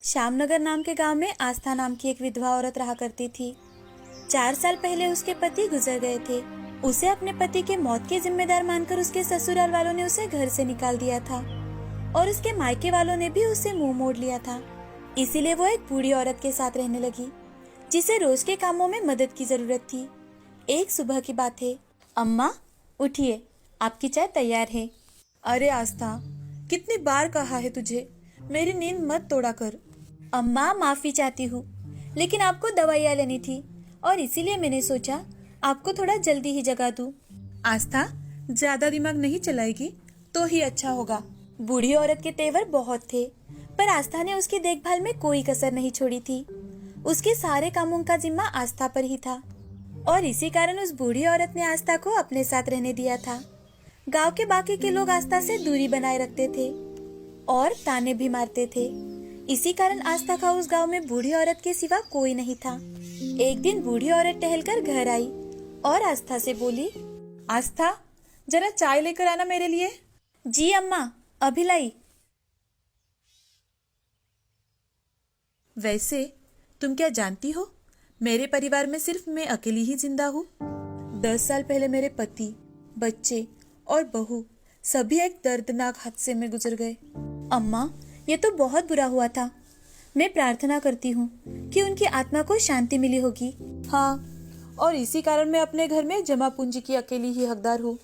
श्यामनगर नाम के गांव में आस्था नाम की एक विधवा औरत रहा करती थी। 4 साल पहले उसके पति गुजर गए थे। उसे अपने पति के मौत के जिम्मेदार मानकर उसके ससुराल वालों ने उसे घर से निकाल दिया था और उसके मायके वालों ने भी उससे मुंह मोड़ लिया था। इसीलिए वो एक बूढ़ी औरत के साथ रहने लगी, जिसे रोज के कामों में मदद की जरूरत थी। एक सुबह की बात है। अम्मा उठिए, आपकी चाय तैयार है। अरे आस्था, कितनी बार कहा है तुझे, मेरी नींद मत तोड़ा कर। अम्मा माफी चाहती हूँ, लेकिन आपको दवाइयाँ लेनी थी और इसीलिए मैंने सोचा आपको थोड़ा जल्दी ही जगा दूँ। आस्था, ज्यादा दिमाग नहीं चलाएगी तो ही अच्छा होगा। बूढ़ी औरत के तेवर बहुत थे, पर आस्था ने उसकी देखभाल में कोई कसर नहीं छोड़ी थी। उसके सारे कामों का जिम्मा आस्था पर ही था और इसी कारण उस बूढ़ी औरत ने आस्था को अपने साथ रहने दिया था। गांव के बाकी के लोग आस्था से दूरी बनाए रखते थे और ताने भी मारते थे। इसी कारण आस्था का उस गांव में बूढ़ी औरत के सिवा कोई नहीं था। एक दिन बूढ़ी औरत टहलकर घर आई और आस्था से बोली, आस्था, जरा चाय लेकर आना मेरे लिए। जी अम्मा, अभी लाई। वैसे तुम क्या जानती हो, मेरे परिवार में सिर्फ मैं अकेली ही जिंदा हूँ। 10 साल पहले मेरे पति, बच्चे और बहू सभी एक दर्दनाक हादसे में गुजर गए। अम्मा, ये तो बहुत बुरा हुआ था। मैं प्रार्थना करती हूँ कि उनकी आत्मा को शांति मिली होगी। हाँ, और इसी कारण मैं अपने घर में जमा पूंजी की अकेली ही हकदार हूँ।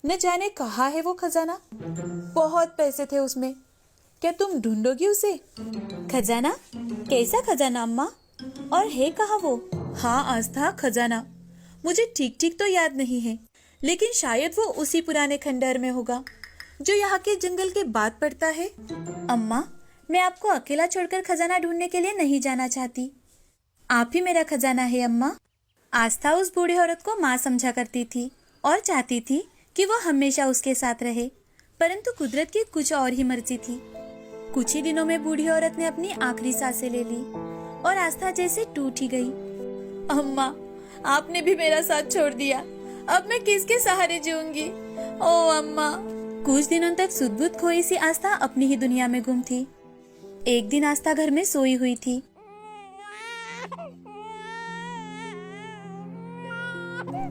न जाने कहाँ है वो खजाना, बहुत पैसे थे उसमें। क्या तुम ढूंढोगी उसे? खजाना? कैसा खजाना अम्मा? और है कहाँ वो? हाँ आस्था, खजाना मुझे ठीक ठीक तो याद नहीं है, लेकिन शायद वो उसी पुराने खंडहर में होगा जो यहाँ के जंगल के बाद पड़ता है। अम्मा, मैं आपको अकेला छोड़कर खजाना ढूंढने के लिए नहीं जाना चाहती। आप ही मेरा खजाना है अम्मा। आस्था उस बूढ़ी औरत को माँ समझा करती थी और चाहती थी कि वो हमेशा उसके साथ रहे, परंतु कुदरत की कुछ और ही मर्जी थी। कुछ ही दिनों में बूढ़ी औरत ने अपनी आखिरी सांसें ले ली और आस्था जैसे टूट ही गई। अम्मा, आपने भी मेरा साथ छोड़ दिया, अब मैं किसके सहारे जीऊंगी? ओ अम्मा। कुछ दिनों तक सुध-बुध खोई सी आस्था अपनी ही दुनिया में गुम थी। एक दिन आस्था घर में सोई हुई थी।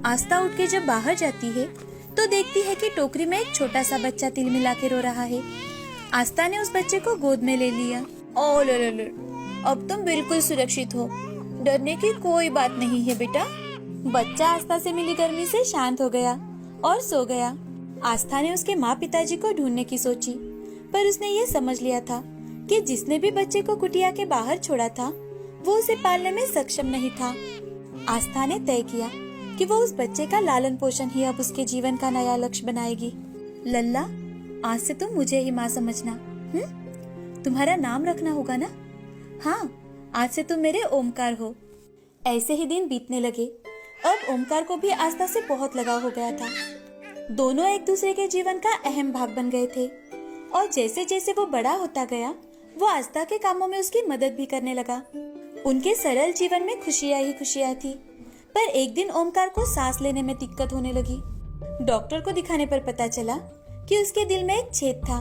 आस्था उठ के जब बाहर जाती है तो देखती है कि टोकरी में एक छोटा सा बच्चा तिल मिला के रो रहा है। आस्था ने उस बच्चे को गोद में ले लिया। ओ ले, अब तुम बिल्कुल सुरक्षित हो, डरने की कोई बात नहीं है बेटा। बच्चा आस्था से मिली गर्मी से शांत हो गया और सो गया। आस्था ने उसके माँ पिताजी को ढूंढने की सोची, पर उसने ये समझ लिया था कि जिसने भी बच्चे को कुटिया के बाहर छोड़ा था वो उसे पालने में सक्षम नहीं था। आस्था ने तय किया कि वो उस बच्चे का लालन पोषण ही अब उसके जीवन का नया लक्ष्य बनाएगी। लल्ला, आज से तुम मुझे ही माँ समझना। तुम्हारा नाम रखना होगा ना? हाँ, आज से तुम मेरे ओमकार हो। ऐसे ही दिन बीतने लगे। अब ओमकार को भी आस्था से बहुत लगाव हो गया था। दोनों एक दूसरे के जीवन का अहम भाग बन गए थे और जैसे जैसे वो बड़ा होता गया, वो आस्था के कामों में उसकी मदद भी करने लगा। उनके सरल जीवन में खुशियाँ ही खुशियाँ थी। पर एक दिन ओमकार को सांस लेने में दिक्कत होने लगी। डॉक्टर को दिखाने पर पता चला कि उसके दिल में एक छेद था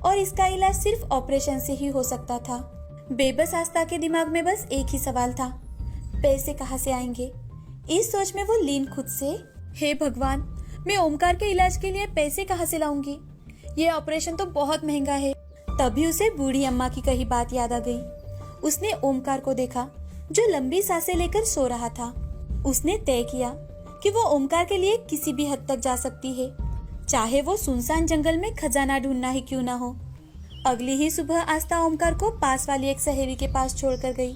और इसका इलाज सिर्फ ऑपरेशन से ही हो सकता था। बेबस आस्था के दिमाग में बस एक ही सवाल था, पैसे कहाँ से आएंगे? इस सोच में वो लीन खुद से, हे भगवान, मैं ओमकार के इलाज के लिए पैसे कहाँ से लाऊंगी? ये ऑपरेशन तो बहुत महंगा है। तभी उसे बूढ़ी अम्मा की कही बात याद आ गई। उसने ओमकार को देखा जो लंबी सांसें लेकर सो रहा था। उसने तय किया कि वो ओमकार के लिए किसी भी हद तक जा सकती है, चाहे वो सुनसान जंगल में खजाना ढूंढना ही क्यों ना हो। अगली ही सुबह आस्था ओमकार को पास वाली एक सहेली के पास छोड़कर गई।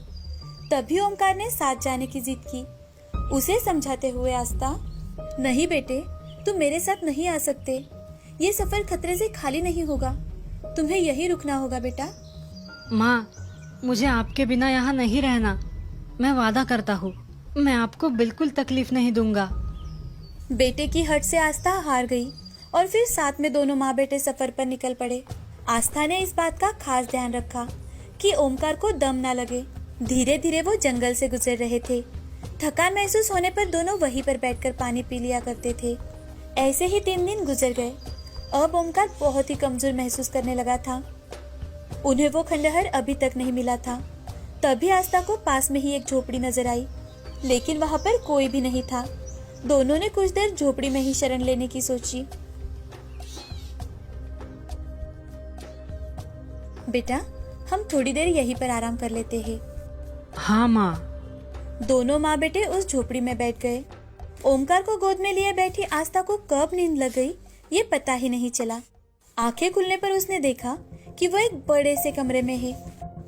तभी ओमकार ने साथ जाने की जिद की। उसे समझाते हुए आस्था, नहीं बेटे, तुम मेरे साथ नहीं आ सकते। ये सफर खतरे से खाली नहीं होगा, तुम्हें यही रुकना होगा बेटा। माँ, मुझे आपके बिना यहाँ नहीं रहना। मैं वादा करता हूँ, मैं आपको बिल्कुल तकलीफ नहीं दूंगा। बेटे की हट से आस्था हार गई और फिर साथ में दोनों माँ बेटे सफर पर निकल पड़े। आस्था ने इस बात का खास ध्यान रखा कि ओमकार को दम न लगे। धीरे धीरे वो जंगल से गुजर रहे थे। थकान महसूस होने पर दोनों वहीं पर बैठकर पानी पी लिया करते थे। ऐसे ही 3 दिन गुजर गए। अब ओमकार बहुत ही कमजोर महसूस करने लगा था। उन्हें वो खंडहर अभी तक नहीं मिला था। तभी आस्था को पास में ही एक झोपड़ी नजर आई, लेकिन वहां पर कोई भी नहीं था। दोनों ने कुछ देर झोपड़ी में ही शरण लेने की सोची। बेटा, हम थोड़ी देर यहीं पर आराम कर लेते हैं। हाँ माँ। दोनों माँ बेटे उस झोपड़ी में बैठ गए। ओमकार को गोद में लिए बैठी आस्था को कब नींद लग गई ये पता ही नहीं चला। आंखें खुलने पर उसने देखा कि वो एक बड़े से कमरे में है।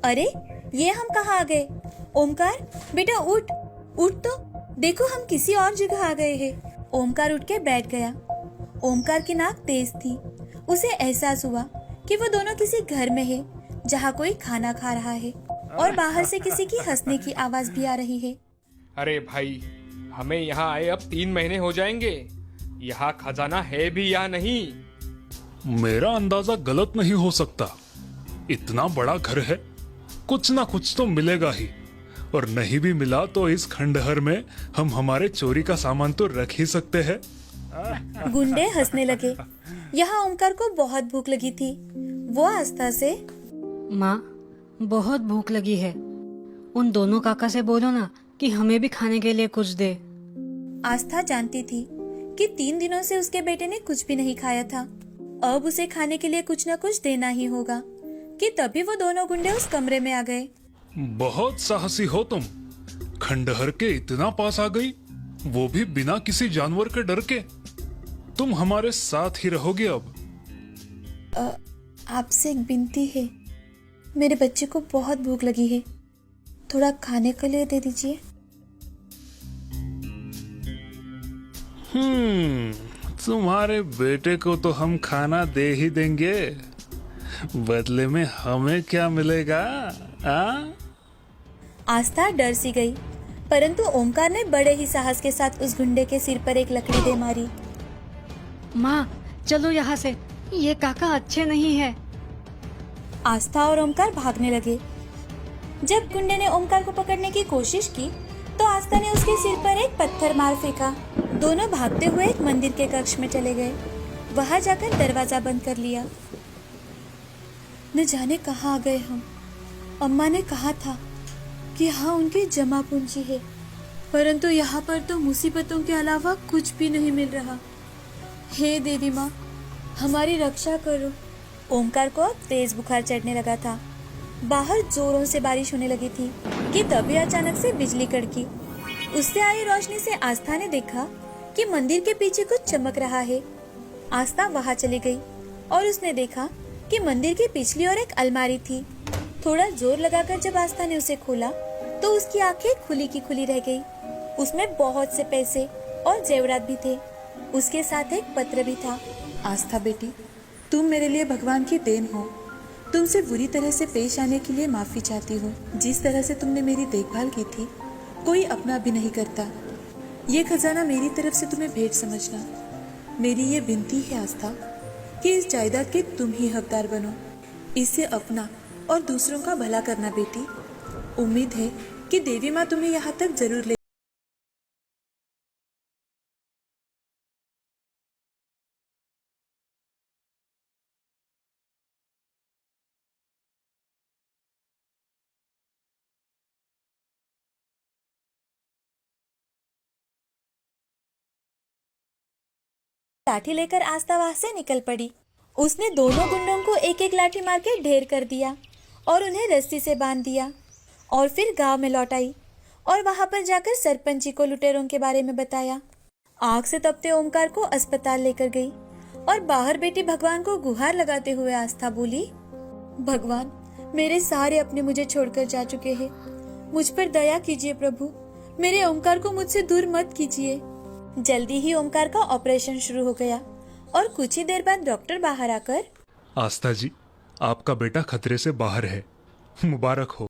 अरे, ये हम कहाँ आ गए? ओमकार, बेटा उठ, उठ तो देखो, हम किसी और जगह आ गए हैं। ओमकार उठ के बैठ गया। ओमकार की नाक तेज थी। उसे एहसास हुआ कि वो दोनों किसी घर में है जहाँ कोई खाना खा रहा है और बाहर से किसी की हंसने की आवाज भी आ रही है। अरे भाई, हमें यहाँ आए अब 3 महीने हो जाएंगे। यहाँ खजाना है भी या नहीं? मेरा अंदाजा गलत नहीं हो सकता। इतना बड़ा घर है, कुछ ना कुछ तो मिलेगा ही। और नहीं भी मिला तो इस खंडहर में हम हमारे चोरी का सामान तो रख ही सकते हैं। गुंडे हंसने लगे। यहाँ ओमकार को बहुत भूख लगी थी। वो आस्था से, माँ, बहुत भूख लगी है। उन दोनों काका से बोलो ना कि हमें भी खाने के लिए कुछ दे। आस्था जानती थी कि 3 दिनों से उसके बेटे ने कुछ भी नहीं खाया था। अब उसे खाने के लिए कुछ न कुछ देना ही होगा। कि तभी वो दोनों गुंडे उस कमरे में आ गए। बहुत साहसी हो तुम। खंडहर के इतना पास आ गई, वो भी बिना किसी जानवर के डर के। तुम हमारे साथ ही रहोगे अब। आपसे एक विनती है, मेरे बच्चे को बहुत भूख लगी है, थोड़ा खाने के लिए दे दीजिए। तुम्हारे बेटे को तो हम खाना दे ही देंगे, बदले में हमें क्या मिलेगा? आस्था डर सी गई, परंतु ओमकार ने बड़े ही साहस के साथ उस गुंडे के सिर पर एक लकड़ी दे मारी। माँ, चलो यहाँ से, ये काका अच्छे नहीं है। आस्था और ओमकार भागने लगे। जब गुंडे ने ओमकार को पकड़ने की कोशिश की तो आस्था ने उसके सिर पर एक पत्थर मार फेंका। दोनों भागते हुए एक मंदिर के कक्ष में चले गए। वहां जाकर दरवाजा बंद कर लिया। न जाने कहाँ आ गए हम। अम्मा ने कहा था कि यहाँ उनकी जमा पूंजी है, परंतु यहाँ पर तो मुसीबतों के अलावा कुछ भी नहीं मिल रहा। हे देवी माँ, हमारी रक्षा करो। ओमकार को अब तेज बुखार चढ़ने लगा था। बाहर जोरों से बारिश होने लगी थी कि तभी अचानक से बिजली कड़की। उससे आई रोशनी से आस्था ने देखा कि मंदिर के पीछे कुछ चमक रहा है। आस्था वहां चली गई और उसने देखा कि मंदिर की पिछली ओर एक अलमारी थी। थोड़ा जोर लगाकर जब आस्था ने उसे खोला तो उसकी आंखें खुली की खुली रह गई। उसमें बहुत से पैसे और जेवरात भी थे। उसके साथ एक पत्र भी था। आस्था बेटी, तुम मेरे लिए भगवान की देन हो। तुमसे बुरी तरह से पेश आने के लिए माफी चाहती हूँ। जिस तरह से तुमने मेरी देखभाल की थी, कोई अपना भी नहीं करता। ये खजाना मेरी तरफ से तुम्हें भेंट समझना। मेरी ये विनती है आस्था कि इस जायदाद के तुम ही हकदार बनो। इससे अपना और दूसरों का भला करना बेटी। उम्मीद है कि देवी माँ तुम्हें यहाँ तक जरूर ले लाठी लेकर आस्था वहां से निकल पड़ी। उसने दोनों गुंडों को एक एक लाठी मार के ढेर कर दिया और उन्हें रस्सी से बांध दिया और फिर गांव में लौट आई और वहां पर जाकर सरपंच जी को लुटेरों के बारे में बताया। आग से तपते ओमकार को अस्पताल लेकर गई और बाहर बेटी भगवान को गुहार लगाते हुए आस्था बोली, भगवान, मेरे सारे अपने मुझे छोड़कर जा चुके हैं। मुझ पर दया कीजिए प्रभु। मेरे ओमकार को मुझसे दूर मत कीजिए। जल्दी ही ओमकार का ऑपरेशन शुरू हो गया और कुछ ही देर बाद डॉक्टर बाहर आकर, आस्था जी, आपका बेटा खतरे से बाहर है। मुबारक हो।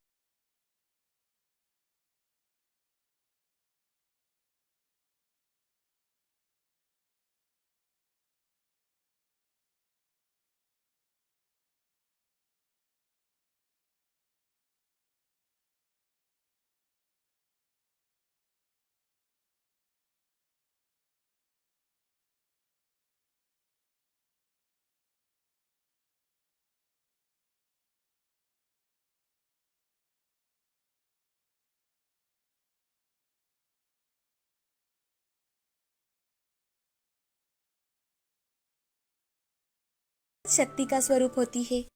शक्ति का स्वरूप होती है।